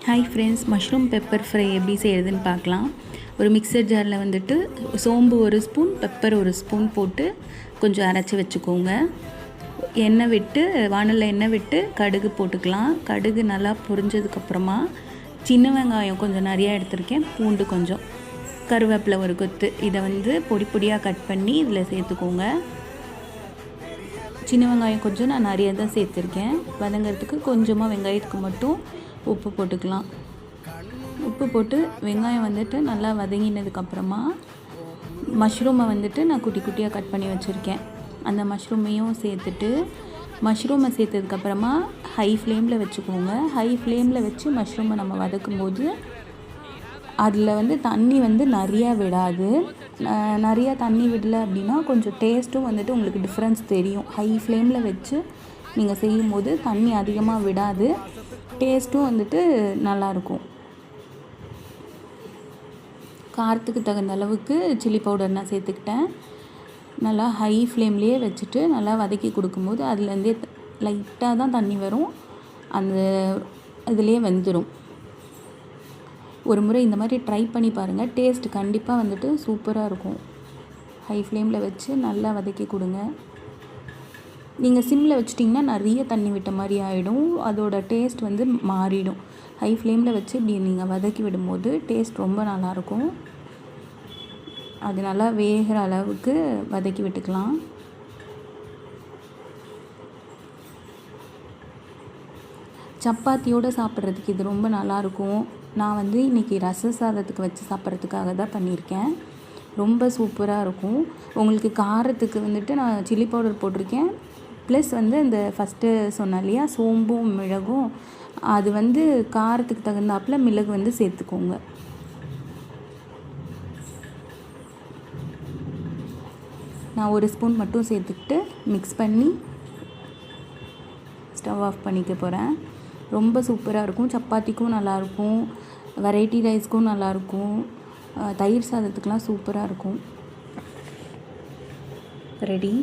Hi friends, mushroom pepper fry எப்படி செய்கிறதுன்னு பார்க்கலாம். ஒரு மிக்சர் ஜாரில் வந்துட்டு சோம்பு 1 ஸ்பூன், பெப்பர் 1 ஸ்பூன் போட்டு கொஞ்சம் அரைச்சி வச்சுக்கோங்க. எண்ணெய் விட்டு வானலில் எண்ணெய் விட்டு கடுகு போட்டுக்கலாம். கடுகு நல்லா பொரிஞ்சதுக்கப்புறமா சின்ன வெங்காயம் கொஞ்சம் நிறையா எடுத்திருக்கேன், பூண்டு கொஞ்சம், கருவேப்பிலை 1 கொத்து, இதை பொடி பொடியாக கட் பண்ணி இதில் சேர்த்துக்கோங்க. சின்ன வெங்காயம் கொஞ்சம் நான் நிறையா தான் சேர்த்துருக்கேன். வதங்கிறதுக்கு கொஞ்சமாக வெங்காயத்துக்கு மட்டும் உப்பு போட்டுக்கலாம். உப்பு போட்டு வெங்காயம் நல்லா வதங்கினதுக்கப்புறமா மஷ்ரூமை நான் குட்டி குட்டியாக கட் பண்ணி வச்சுருக்கேன். அந்த மஷ்ரூமையும் சேர்த்துட்டு, மஷ்ரூமை சேர்த்ததுக்கப்புறமா ஹை ஃப்ளேமில் வச்சுக்கோங்க. ஹை ஃப்ளேமில் வச்சு மஷ்ரூமை நம்ம வதக்கும்போது அதில் தண்ணி நிறையா விடாது. நிறையா தண்ணி விடலை அப்படின்னா கொஞ்சம் டேஸ்ட்டும் உங்களுக்கு டிஃப்ரென்ஸ் தெரியும். ஹை ஃப்ளேமில் வச்சு நீங்கள் செய்யும்போது தண்ணி அதிகமாக விடாது, டேஸ்ட்டும் நல்லாயிருக்கும். காரத்துக்கு தகுந்த அளவுக்கு சில்லி பவுடர் நான் சேர்த்துக்கிட்டேன். நல்லா ஹை ஃப்ளேம்லேயே வச்சுட்டு நல்லா வதக்கி கொடுக்கும்போது அதுலேருந்தே லைட்டாக தான் தண்ணி வரும், அந்த இதிலே வெந்துடும். ஒரு முறை இந்த மாதிரி ட்ரை பண்ணி பாருங்கள், டேஸ்ட் கண்டிப்பாக சூப்பராக இருக்கும். ஹை ஃப்ளேமில் வச்சு நல்லா வதக்கி கொடுங்க. நீங்கள் சிம்மில் வச்சிட்டிங்கன்னா நிறைய தண்ணி விட்ட மாதிரி ஆகிடும், அதோட டேஸ்ட் மாறிடும். ஹை ஃப்ளேமில் வச்சு இப்படி நீங்கள் வதக்கி விடும்போது டேஸ்ட் ரொம்ப நல்லாயிருக்கும். அது நல்லா வேகிற அளவுக்கு வதக்கி விட்டுக்கலாம். சப்பாத்தியோடு சாப்பிட்றதுக்கு இது ரொம்ப நல்லாயிருக்கும். நான் இன்றைக்கி ரச சாதத்துக்கு வச்சு சாப்பிட்றதுக்காக தான் பண்ணியிருக்கேன். ரொம்ப சூப்பராக இருக்கும். உங்களுக்கு காரத்துக்கு நான் சில்லி பவுடர் போட்டிருக்கேன். ப்ளஸ் இந்த ஃபஸ்ட்டு சொன்னேன் இல்லையா, சோம்பும் மிளகும், அது காரத்துக்கு தகுந்தாப்பில் மிளகு சேர்த்துக்கோங்க. நான் 1 ஸ்பூன் மட்டும் சேர்த்துக்கிட்டு மிக்ஸ் பண்ணி ஸ்டவ் ஆஃப் பண்ணிக்க போகிறேன். ரொம்ப சூப்பராக இருக்கும். சப்பாத்திக்கும் நல்லாயிருக்கும், வெரைட்டி ரைஸ்க்கும் நல்லாயிருக்கும், தயிர் சாதத்துக்கெலாம் சூப்பராக இருக்கும். ரெடி.